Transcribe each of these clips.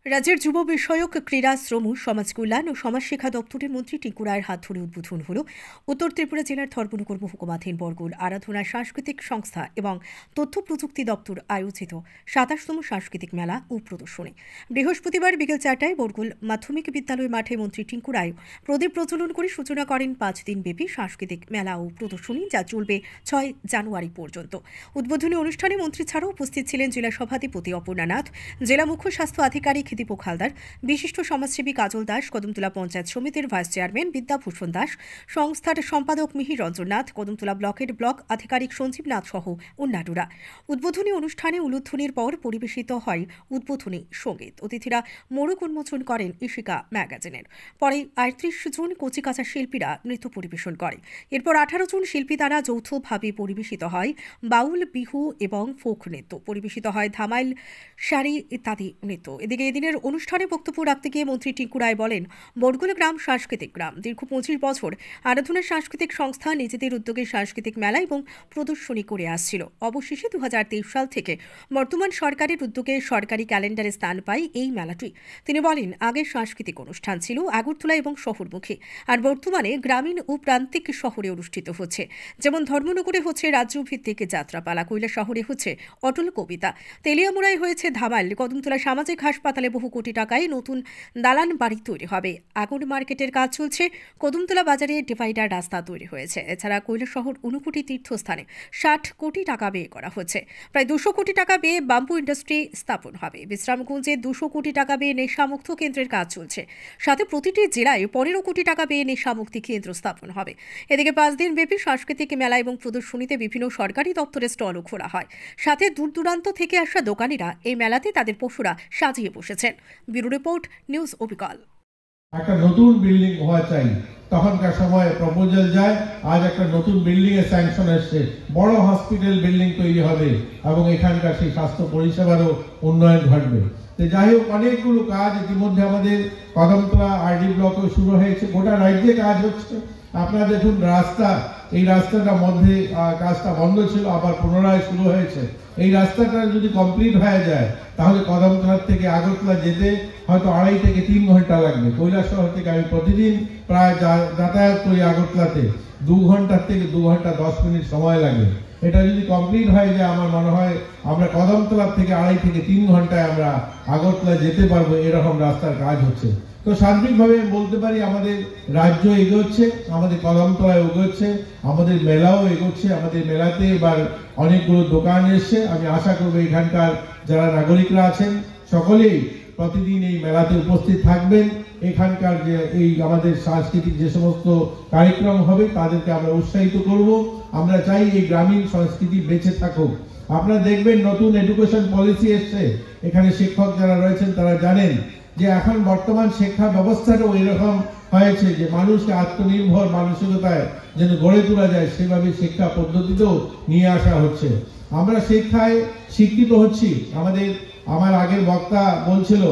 রাজ্যের যুব বিষয়ক ক্রীড়া, শ্রম, সমাজ কল্যাণ ও সমাজ শিক্ষা দপ্তরের মন্ত্রী টিঙ্কু রায়ের হাত ধরে উদ্বোধন হল উত্তর ত্রিপুরা জেলার ধর্মনগর মহকুমাধীন বরগুল আরাধনা সাংস্কৃতিক সংস্থা এবং তথ্য প্রযুক্তি দপ্তর আয়োজিত ২৭তম সাংস্কৃতিক মেলা ও প্রদর্শনী। বৃহস্পতিবার বিকেল ৪টায় বরগুল মাধ্যমিক বিদ্যালয় মাঠে মন্ত্রী টিঙ্কু রায় প্রদীপ প্রজ্বলন করে সূচনা করেন ৫ দিনব্যাপী সাংস্কৃতিক মেলা ও প্রদর্শনী, যা চলবে ৬ জানুয়ারি পর্যন্ত। উদ্বোধনী অনুষ্ঠানে মন্ত্রী ছাড়াও উপস্থিত ছিলেন জেলা সভাধিপতি অপর্ণা নাথ, জেলা মুখ্য স্বাস্থ্য আধিকারিক দীপক হালদার, বিশিষ্ট সমাজসেবী কাজল দাস, কদমতলা পঞ্চায়েত সমিতির ভাইস চেয়ারম্যান বিদ্যাভূষণ দাস, সংস্থার সম্পাদক মিহির রঞ্জন নাথ, কদমতলা ব্লকের ব্লক আধিকারিক সঞ্জীব নাথ সহ অন্যান্যরা। উদ্বোধনী অনুষ্ঠানে উলুধ্বনির পর পরিবেশিত হয় উদ্বোধনী সঙ্গীত। অতিথিরা মোড়ক উন্মোচন করেন ইশিকা ম্যাগাজিনের। পরে ৩৮ জন কচিকাঁচা শিল্পীরা নৃত্য পরিবেশন করে। এরপর ১৮ জন শিল্পী দ্বারা যৌথভাবে পরিবেশিত হয় বাউল, বিহু এবং ফোক নৃত্য। পরিবেশিত হয় ধামাইল, শাড়ি ইত্যাদি নৃত্য। এদিকে এদিনের অনুষ্ঠানে বক্তব্য রাখতে গিয়ে মন্ত্রী টিঙ্কু রায় বলেন, বরগুল গ্রাম সাংস্কৃতিক গ্রাম। দীর্ঘ ২৫ বছর আরাধনা সাংস্কৃতিক সংস্থা নিজেদের উদ্যোগে সাংস্কৃতিক মেলা এবং প্রদর্শনী করে আসছিল। অবশেষে ২০২৩ সাল থেকে বর্তমান সরকারের উদ্যোগে সরকারি ক্যালেন্ডারে স্থান পায় এই মেলাটি। তিনি বলেন, আগে সাংস্কৃতিক অনুষ্ঠান ছিল আগরতলা এবং শহরমুখী, আর বর্তমানে গ্রামীণ ও প্রান্তিক শহরে অনুষ্ঠিত হচ্ছে। যেমন ধর্মনগরে হচ্ছে রাজ্যভিত্তিক যাত্রাপালা, কৈলাসহরে হচ্ছে অটল কবিতা, তেলিয়ামুড়ায় হয়েছে ধামাইল, কদমতলা সামাজিক হাসপাতালে বহু কোটি টাকায় নতুন দালান বাড়ি তৈরি হবে। আগুন মার্কেটের কাজ চলছে, কদমতলা বাজারে ডিভাইডার রাস্তা তৈরি হয়েছে। এছাড়া কৈলাসহর ৫৯ তীর্থস্থানে ৬০ কোটি টাকা ব্যয় করা হচ্ছে। প্রায় ২০০ কোটি টাকা ব্যয়ে বাম্বু ইন্ডাস্ট্রি স্থাপন হবে। বিশ্রামগঞ্জে ২০০ কোটি টাকা ব্যয়ে নেশামুক্ত কেন্দ্রের কাজ চলছে। সাথে প্রতিটি জেলায় ১৫ কোটি টাকা ব্যয়ে নেশামুক্তি কেন্দ্র স্থাপন হবে। এদিকে ৫ দিন ব্যাপী সাংস্কৃতিক মেলা এবং প্রদর্শনীতে বিভিন্ন সরকারি দপ্তরের স্টলও খোলা হয়। সাথে দূর দূরান্ত থেকে আসা দোকানিরা এই মেলাতে তাদের পশুরা সাজিয়ে বসেছেন। ব্যুরো রিপোর্ট, নিউজ অবিকল। একটা নতুন বিল্ডিং হওয়া চাই, তখনকার সময় প্রপোজাল যায়, আজ একটা নতুন বিল্ডিং এর স্যাংশন এসছে, বড় হসপিটাল বিল্ডিং তৈরি হবে এবং এখানকার সেই স্বাস্থ্য পরিষেবারও উন্নয়ন ঘটবে। তো যাই হোক, অনেকগুলো কাজ ইতিমধ্যে আমাদের কদমতলা আরডি ব্লকেও শুরু হয়েছে, গোটা রাজ্যে কাজ হচ্ছে। আপনারা দেখুন রাস্তা, এই রাস্তাটার মধ্যে কাজটা বন্ধ ছিল, আবার পুনরায় শুরু হয়েছে। এই রাস্তাটা যদি কমপ্লিট হয়ে যায় তাহলে কদমতলা থেকে আগরতলা যেতে হয়তো ২.৫ থেকে ৩ ঘন্টা লাগবে। কৈলাসহর থেকে আমি প্রতিদিন প্রায় যাতায়াত করি আগরতলাতে, ২ ঘন্টা থেকে ২ ঘন্টা ১০ মিনিট সময় লাগে। এটা যদি কমপ্লিট হয়ে যায় আমার মনে হয় আমরা কদমতলা থেকে ২.৫ থেকে ৩ ঘন্টায় আমরা আগরতলা যেতে পারবো, এরকম রাস্তার কাজ হচ্ছে। তো সার্বিকভাবে বলতে পারি আমাদের রাজ্য এগোচ্ছে, আমাদের কদমতলা এগোচ্ছে, আমাদের মেলাও এগোচ্ছে। আমাদের মেলাতে এবার অনেকগুলো দোকান এসছে। আমি আশা করবো এখানকার যারা নাগরিকরা আছেন সকলেই প্রতিদিন এই মেলাতে উপস্থিত থাকবেন। এখানকার যে এই আমাদের সাংস্কৃতিক যে সমস্ত কার্যক্রম হবে তাদেরকে আমরা উৎসাহিত করব। আমরা চাই এই গ্রামীণ সংস্কৃতি বেঁচে থাকুক। আপনারা দেখবেন নতুন এডুকেশন পলিসি এসছে, এখানে শিক্ষক যারা রয়েছেন তারা জানেন যে এখন বর্তমান শিক্ষা ব্যবস্থাটাও এরকম হয়েছে যে মানুষকে আত্মনির্ভর মানসিকতায় যেন গড়ে তোলা যায়, সেভাবে শিক্ষা পদ্ধতিতেও নিয়ে আসা হচ্ছে। আমরা শিক্ষায় শিক্ষিত হচ্ছি। আমার আগের বক্তা বলছিল,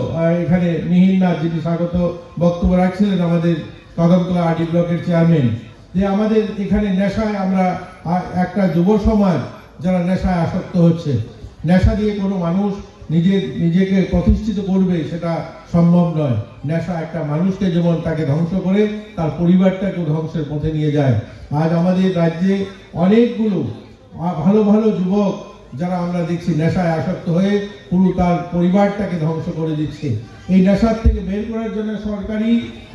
এখানে মিহির নাথ যিনি স্বাগত বক্তব্য রাখছিলেন, আমাদের কদমতলা আরডি ব্লকের চেয়ারম্যান, যে আমাদের এখানে নেশায় আমরা একটা যুব সমাজ যারা নেশায় আসক্ত হচ্ছে। নেশা দিয়ে কোনো মানুষ নিজেকে প্রতিষ্ঠিত করবে সেটা সম্ভব নয়। নেশা একটা মানুষকে যেমন তাকে ধ্বংস করে, তার পরিবারটাকে ধ্বংসের পথে নিয়ে যায়। আজ আমাদের রাজ্যে অনেকগুলো ভালো ভালো যুবক যারা আমরা দেখছি নেশায় আসক্ত হয়ে পুরো তার পরিবারটাকে ধ্বংস করে দিচ্ছে। এই নেশার থেকে বের করার জন্য সরকারি,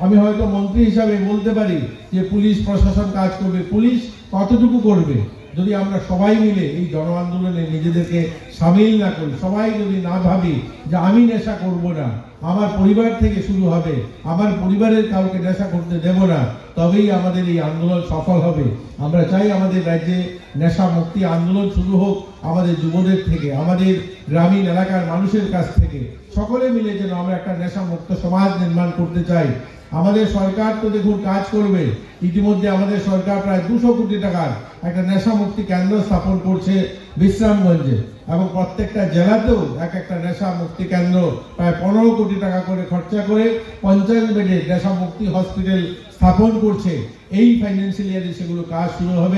আমি হয়তো মন্ত্রী হিসাবে বলতে পারি যে পুলিশ প্রশাসন কাজ করবে। পুলিশ কতটুকু করবে যদি আমরা সবাই মিলে এই জন আন্দোলনে নিজেদেরকে সামিল না করি? সবাই যদি না ভাবি যে আমি নেশা করব না, আমার পরিবার থেকে শুরু হবে, আমার পরিবারের কাউকে নেশা করতে দেব না, তবেই আমাদের এই আন্দোলন সফল হবে। আমরা চাই আমাদের রাজ্যে নেশা মুক্তি আন্দোলন শুরু হোক আমাদের যুবদের থেকে, আমাদের গ্রামীণ এলাকার মানুষের কাছ থেকে। সকলে মিলে যেন আমরা একটা নেশা মুক্ত সমাজ নির্মাণ করতে চাই। আমাদের সরকার তো দেখুন কাজ করবে। ইতিমধ্যে আমাদের সরকার প্রায় ২০০ কোটি টাকার একটা নেশা মুক্তি কেন্দ্র স্থাপন করছে বিশ্রামগঞ্জে, এবং প্রত্যেকটা জেলাতেও একটা নেশা মুক্তি কেন্দ্র প্রায় ১৫ কোটি টাকা করে খরচা করে ৫০ বেডের নেশা মুক্তি হসপিটাল স্থাপন করছে। এই ফাইন্যান্সিয়াল ইয়ারে সেগুলো কাজ শুরু হবে।